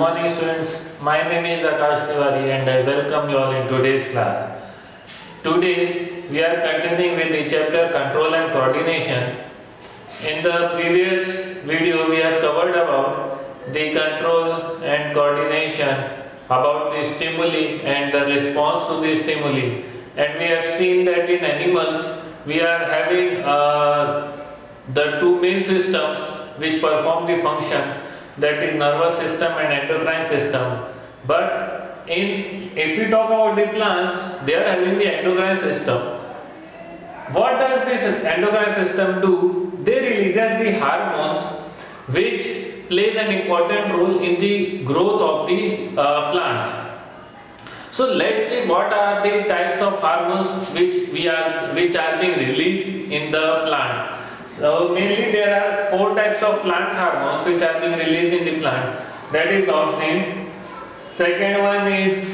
morning students, my name is Akash Tiwari and I welcome you all in today's class. Today we are continuing with the chapter Control and Coordination. In the previous video we have covered about the control and coordination, about the stimuli and the response to the stimuli, and we have seen that in animals we are having the two main systems which perform the function, that is nervous system and endocrine system. But if we talk about the plants, they are having the endocrine system. What does this endocrine system do? They releases the hormones which plays an important role in the growth of the plants. So let's see what are the types of hormones which are being released in the plant. So mainly there are four types of plant hormones which are being released in the plant. That is auxin. Second one is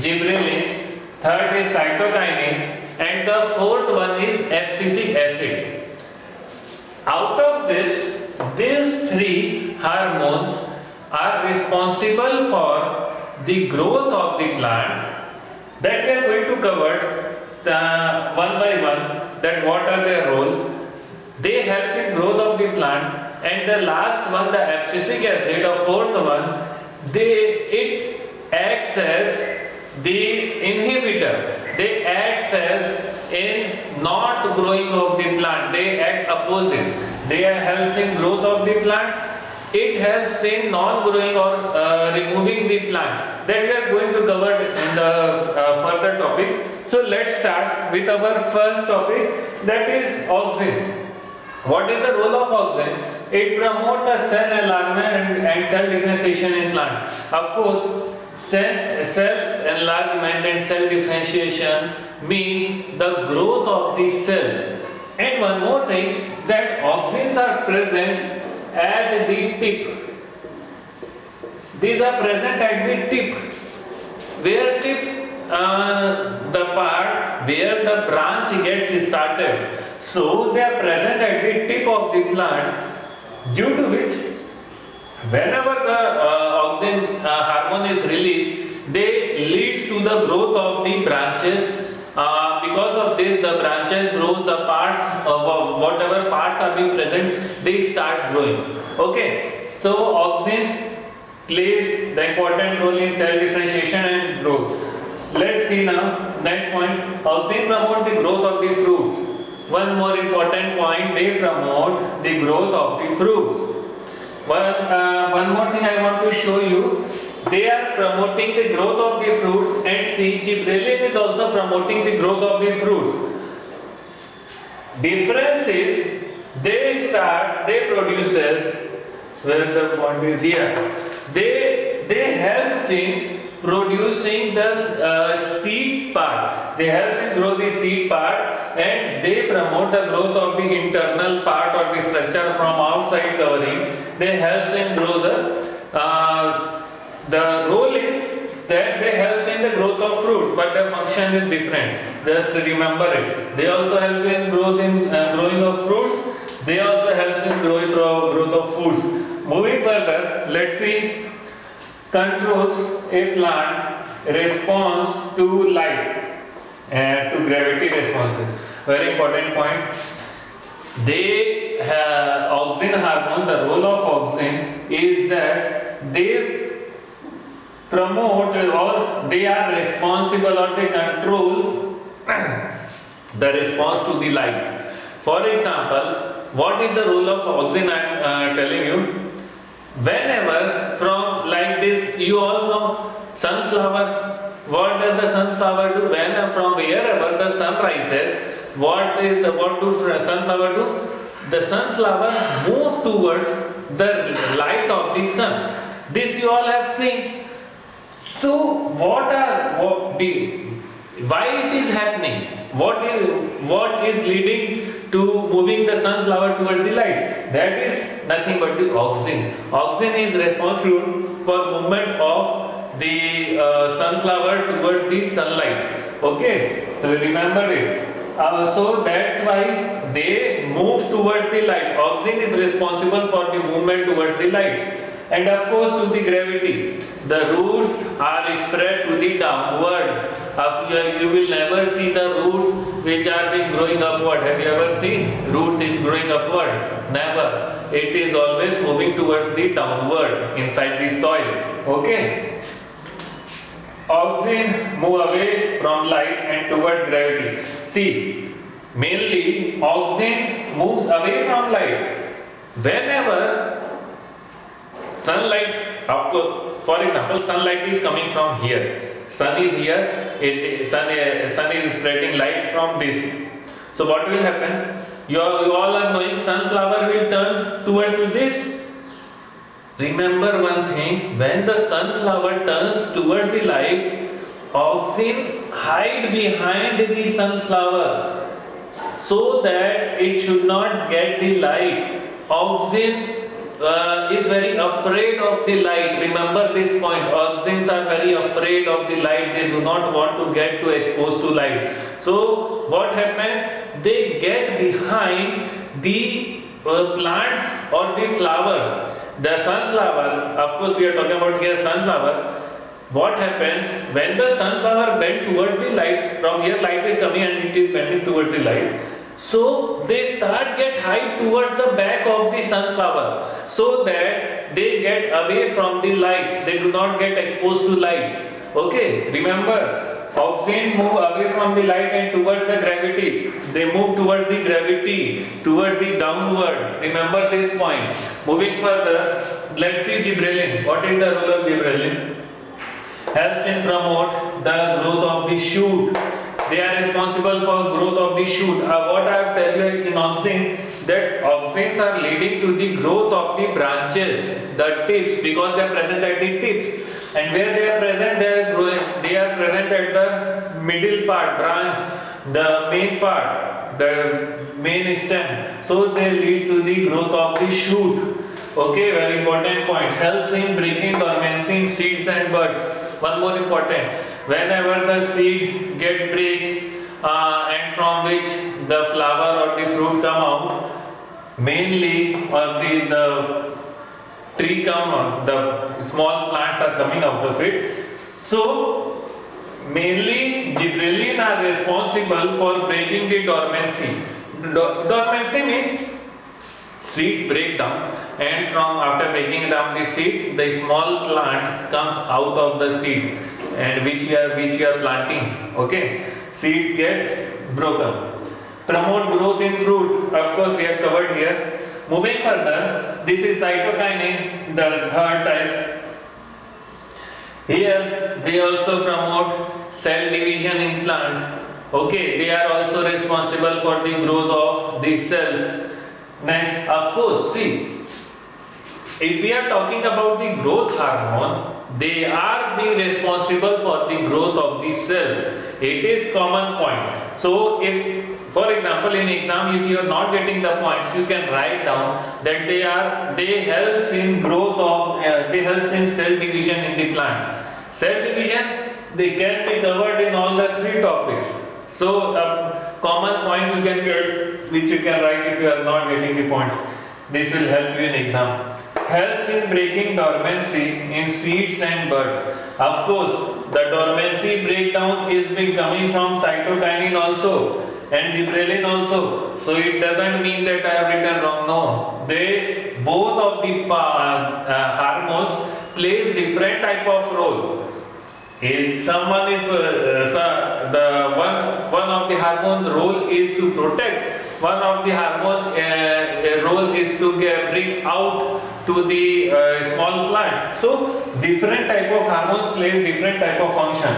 gibberellin. Third is cytokinin, and the fourth one is abscisic acid. Out of this, these three hormones are responsible for the growth of the plant. That we are going to cover one by one, that what are their role. They help in growth of the plant, and the last one, the abscisic acid, the fourth one, it acts as the inhibitor. They act as in not growing of the plant. They act opposite. They help in growth of the plant. It helps in non-growing or removing the plant. That we are going to cover in the further topic. So let's start with our first topic, that is auxin. What is the role of auxin? It promotes the cell enlargement and cell differentiation in plants. Of course, cell enlargement and cell differentiation means the growth of the cell. And one more thing, that auxins are present at the tip. These are present at the tip. Where tip? The part where the branch gets started. So they are present at the tip of the plant, due to which whenever the auxin hormone is released, they leads to the growth of the branches. Because of this, the branches grows, the parts of whatever parts are being present, they start growing. Okay, so auxin plays the important role in cell differentiation and growth. Let's see now, next point, auxin promote the growth of the fruits. One more important point, they promote the growth of the fruits. One more thing I want to show you, they are promoting the growth of the fruits, and see, gibberellin is also promoting the growth of the fruits. Difference is, they produces, where the point is here, they help in producing the seeds part. They help in grow the seed part, and they promote the growth of the internal part or the structure from outside covering. They help in grow the role is that they help in the growth of fruits, but the function is different. Just remember it. They also help in growing of fruits. They also help in growth of foods. Moving further, let's see. Controls a plant response to light and to gravity responses. Very important point. They have auxin hormone. The role of auxin is that they promote, or they are responsible, or they control the response to the light. For example, what is the role of auxin? I am telling you. Whenever from like this, you all know sunflower. What does the sunflower do? When from wherever the sun rises, what do sunflower do? The sunflower moves towards the light of the sun. This you all have seen. So why it is happening? What is leading to moving the sunflower towards the light? That is nothing but the auxin. Auxin is responsible for movement of the sunflower towards the sunlight. Okay, so remember it. So that's why they move towards the light. Auxin is responsible for the movement towards the light. and of course to the gravity. The roots are spread to the downward. You will never see the roots which are being growing upward. Have you ever seen roots is growing upward? Never. It is always moving towards the downward inside the soil. Okay. Oxygen move away from light and towards gravity. See, mainly oxygen moves away from light. Whenever sunlight, of course, for example, sunlight is coming from here. Sun is here. Sun is spreading light from this. So what will happen? You all are knowing sunflower will turn towards this. Remember one thing, when the sunflower turns towards the light, oxygen hide behind the sunflower so that it should not get the light. Oxygen is very afraid of the light. Remember this point, oxygens are very afraid of the light. They do not want to get too exposed to light. So what happens? They get behind the plants or the flowers. The sunflower, of course we are talking about here sunflower. What happens when the sunflower bends towards the light? From here light is coming and it is bending towards the light. So they start get high towards the back of the sunflower so that they get away from the light. They do not get exposed to light. Okay, remember, oxygen move away from the light and towards the gravity. They move towards the gravity, towards the downward. Remember this point. Moving further, let's see gibberellin. What is the role of gibberellin? Helps in promote the growth of the shoot. They are responsible for growth of the shoot. What I have tell you in oxygen, that oxygens are leading to the growth of the branches, the tips, because they are present at the tips. And where they are present, they are present at the middle part, branch, the main part, the main stem. So they lead to the growth of the shoot. Okay, very important point. Helps in breaking dormancy in seeds and buds. One more important. Whenever the seed breaks and from which the flower or the fruit come out, mainly or the tree come, the small plants are coming out of it. So mainly gibberellin are responsible for breaking the dormancy. Dormancy means seeds break down, and from after breaking down the seeds, the small plant comes out of the seed, and which you are planting. Okay, seeds get broken. Promote growth in fruit. Of course, we have covered here. Moving further, this is cytokinin, the third type. Here they also promote cell division in plant. Okay, they are also responsible for the growth of the cells. Next, of course, see, if we are talking about the growth hormone, they are being responsible for the growth of the cells. It is common point. So if, for example, in exam, if you are not getting the points, you can write down that they help in growth of, they help in cell division in the plants. Cell division, they can be covered in all the three topics. So common point you can get, which you can write if you are not getting the points. This will help you in exam. Helps in breaking dormancy in seeds and buds. Of course, the dormancy breakdown is being coming from cytokinin also and gibberellin also. So it doesn't mean that I have written wrong. No, they both of the hormones plays different type of role. If someone is one of the hormone role is to protect. One of the hormone role is to bring out to the small plant. So different type of hormones plays different type of function.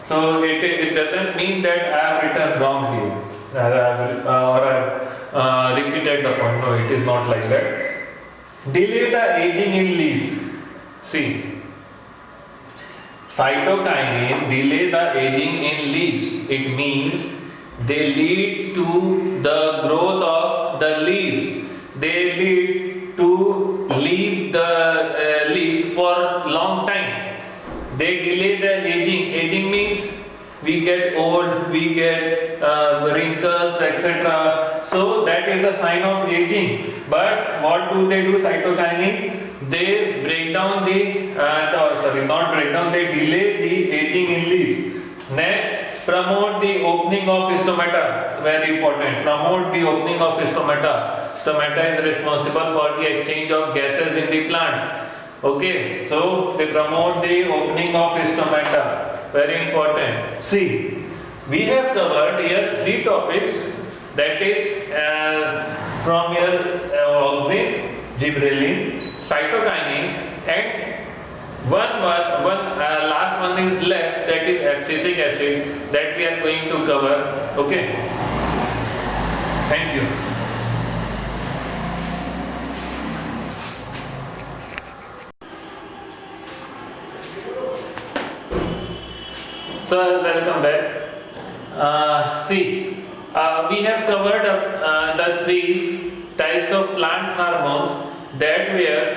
So it doesn't mean that I have written wrong here or I have repeated the point. No, it is not like that. Delay the aging in leaves. See. Cytokinin delay the aging in leaves. It means they leads to the growth of the leaves. They leads to leave the leaves for long time. They delay the aging. Aging means we get old, we get wrinkles, etc. So that is the sign of aging. But what do they do? Cytokinin they break down not break down, they delay the aging in leaf. Next, promote the opening of stomata. Very important. Promote the opening of stomata. Stomata is responsible for the exchange of gases in the plants. Okay, so they promote the opening of stomata. Very important. See, we have covered here three topics. That is from here auxin, gibberellin, cytokinin, and one last one is left, that is abscisic acid, that we are going to cover. Okay. Thank you. So welcome back. See, we have covered the three types of plant hormones that were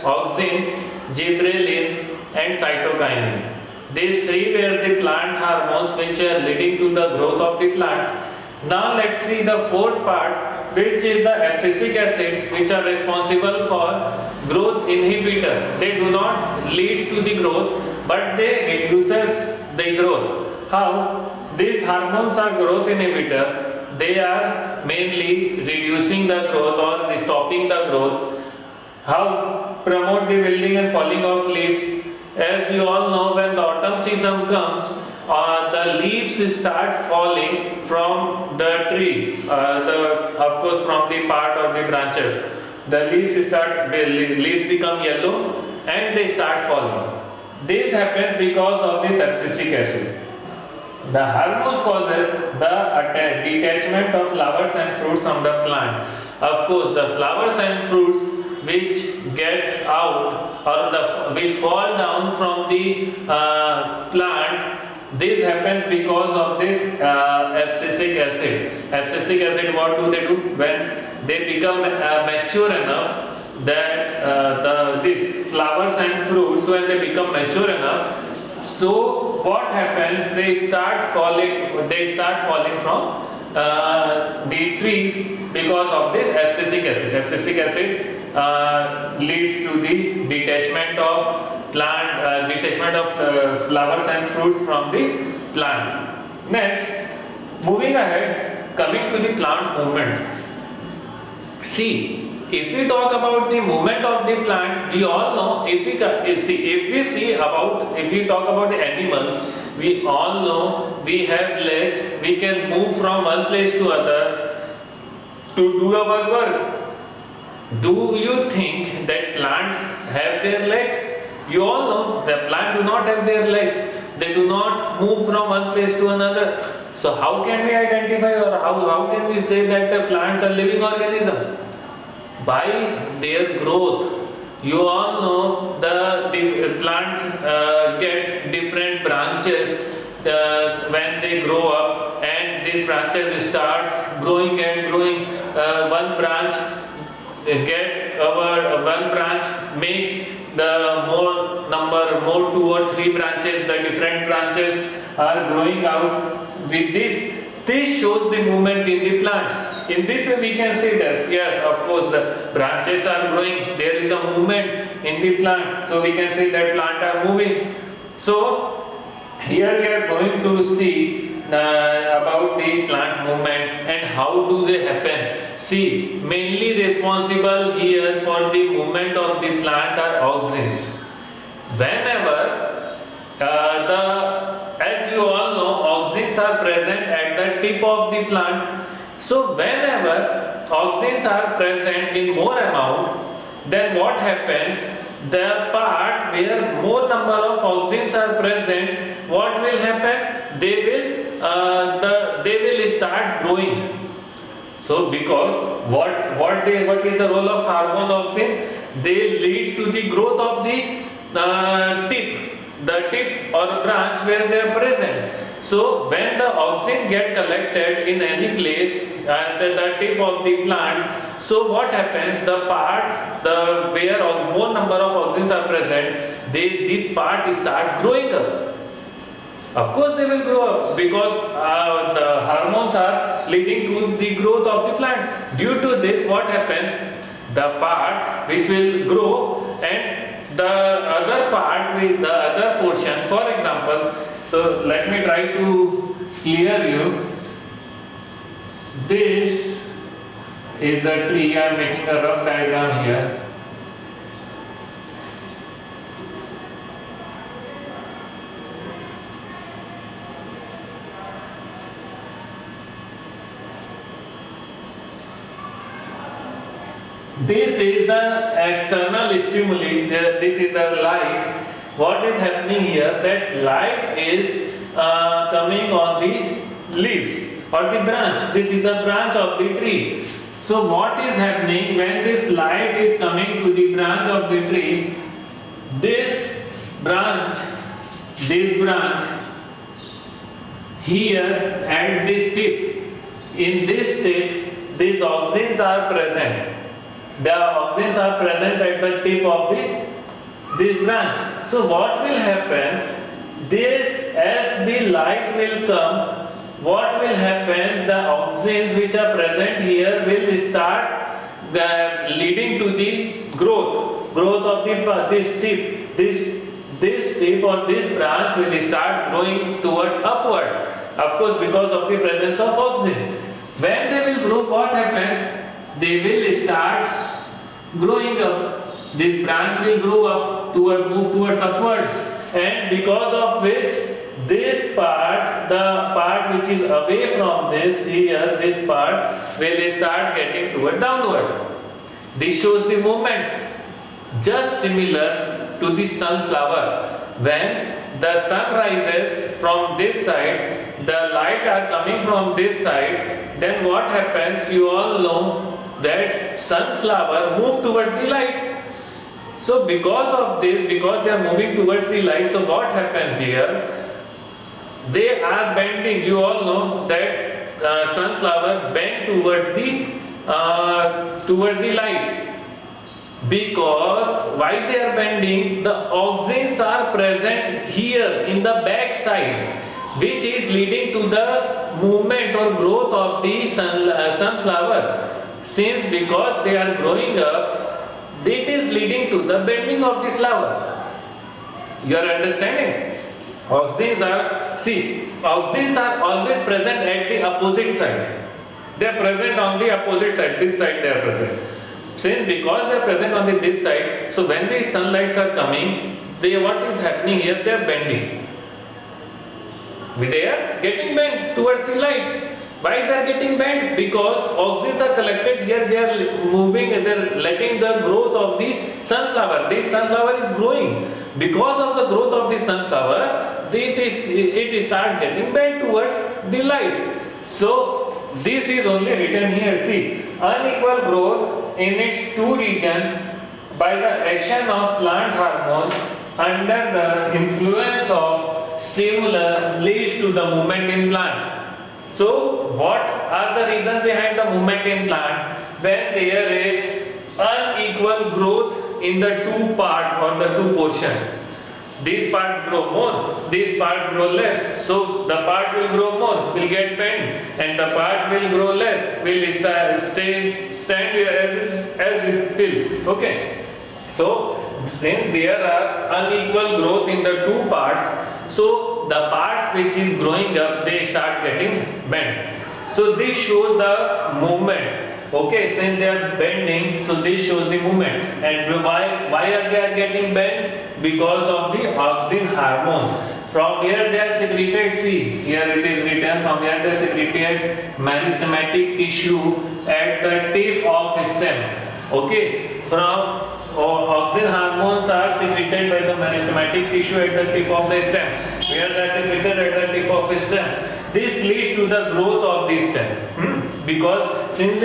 auxin, gibberellin, and cytokinin. These three were the plant hormones which are leading to the growth of the plants. Now let's see the fourth part, which is the abscisic acid, which are responsible for growth inhibitor. They do not lead to the growth, but they reduces the growth. How? These hormones are growth inhibitor. They are mainly reducing the growth or stopping the growth. How? Promote the wilting and falling of leaves. As you all know, when the autumn season comes, the leaves start falling from the tree, of course from the part of the branches. The leaves become yellow and they start falling. This happens because of this abscisic acid. The hormones causes the detachment of flowers and fruits from the plant. Of course, the flowers and fruits which get out or which fall down from the plant, this happens because of this abscisic acid. Abscisic acid, what do they do? When they become mature enough, that these flowers and fruits, when they become mature enough, so what happens? They start falling from the trees because of this abscisic acid. Abscisic acid leads to the detachment of flowers and fruits from the plant. Next, moving ahead, coming to the plant movement. See, if we talk about the movement of the plant, we all know, if we talk about the animals, we all know we have legs, we can move from one place to other to do our work. Do you think that plants have their legs? You all know the plants do not have their legs. They do not move from one place to another. So how can we identify, or how can we say that the plants are living organism? By their growth. You all know the plants get different branches when they grow up, and these branches starts growing and growing. One branch makes the more 2 or 3 branches. The different branches are growing out. With this shows the movement in the plant. In this way we can see that, yes, of course, the branches are growing, there is a movement in the plant, so we can see that plant are moving. So here we are going to see about the plant movement and how do they happen. See, mainly responsible here for the movement of the plant are auxins. Whenever as you all know, auxins are present at the tip of the plant. So whenever auxins are present in more amount, then what happens? The part where more number of auxins are present, what will happen? They will start growing. So because what is the role of hormone auxin? They leads to the growth of the tip or branch where they are present. So when the auxin get collected in any place at the tip of the plant, so what happens? The part where more number of auxins are present, this part starts growing up. Of course they will grow up because the hormones are leading to the growth of the plant. Due to this, what happens? The part which will grow and the other part with the other portion. For example, so let me try to clear you. This is a tree. I am making a rough diagram here. This is the external stimuli. This is the light. What is happening here? That light is coming on the leaves or the branch. This is a branch of the tree. So what is happening when this light is coming to the branch of the tree? This branch here at this tip. In this tip, these auxins are present. The auxins are present at the tip of this branch. So what will happen? As the light will come, what will happen? The auxins which are present here will start leading to the growth of this tip. This tip or this branch will start growing towards upward. Of course, because of the presence of auxin. When they will grow, what happens? They will start growing up. This branch will grow up move towards upwards, and because of which this part, the part which is away from this here, this part will start getting toward downward. This shows the movement, just similar to the sunflower. When the sun rises from this side, the light are coming from this side, then what happens? You all know that sunflower move towards the light. So because of this, because they are moving towards the light, so what happens here? They are bending. You all know that sunflower bend towards the light. Because why they are bending? The auxins are present here in the back side, which is leading to the movement or growth of the sunflower. Since because they are growing up, it is leading to the bending of the flower. You are understanding? Auxins are always present at the opposite side. They are present on the opposite side. This side they are present. Since because they are present on this side, so when the sunlights are coming, what is happening here? They are bending. They are getting bent towards the light. Why they are getting bent? Because auxins are collected here. They are moving. They are letting the growth of the sunflower. This sunflower is growing. Because of the growth of the sunflower, it starts getting bent towards the light. So this is only written here. See, unequal growth in its two regions by the action of plant hormone under the influence of stimulus leads to the movement in plant. So what are the reasons behind the movement in plant? When there is unequal growth in the two part or the two portion. These parts grow more, these parts grow less. So the part will grow more, will get bent, and the part will grow less, will stand as is still. Okay. So since there are unequal growth in the two parts, so the parts which is growing up, they start getting bent. So this shows the movement. Okay, since they are bending, so this shows the movement. And why are they getting bent? Because of the auxin hormones. From where they are secreted, see, here it is written, from where they are secreted meristematic tissue at the tip of stem. Okay, from auxin hormones are secreted by the meristematic tissue at the tip of the stem. Where they are secreted at the tip of the stem. This leads to the growth of the stem. Because since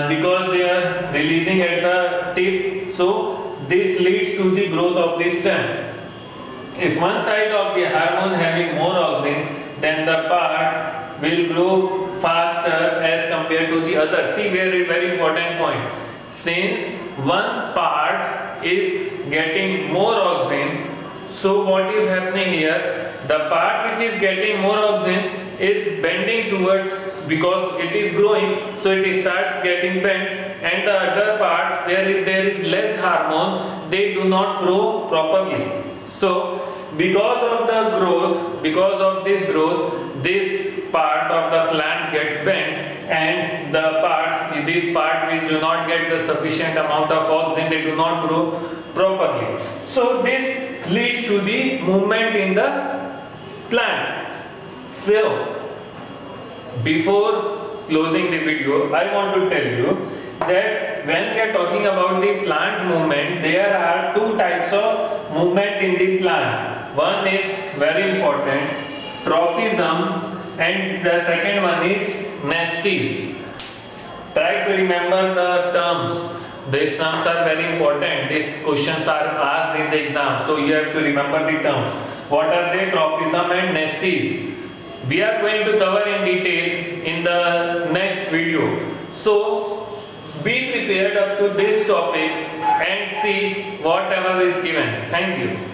because they are releasing at the tip, so this leads to the growth of the stem. If one side of the hormone having more auxin, then the part will grow faster as compared to the other. See, very important point. Since one part is getting more auxin, So what is happening here? The part which is getting more oxygen is bending towards, because it is growing, so it starts getting bent, and the other part where there is less hormone, they do not grow properly. So because of the growth, because of this growth, this part of the plant gets bent, and this part which do not get the sufficient amount of oxygen, they do not grow properly. So this leads to the movement in the plant. So before closing the video, I want to tell you that when we are talking about the plant movement, there are two types of movement in the plant. One is very important, tropism, and the second one is nestes. Try to remember the terms. These terms are very important. These questions are asked in the exam, so you have to remember the terms. What are they? Tropism and nestes. We are going to cover in detail in the next video. So be prepared up to this topic and see whatever is given. Thank you.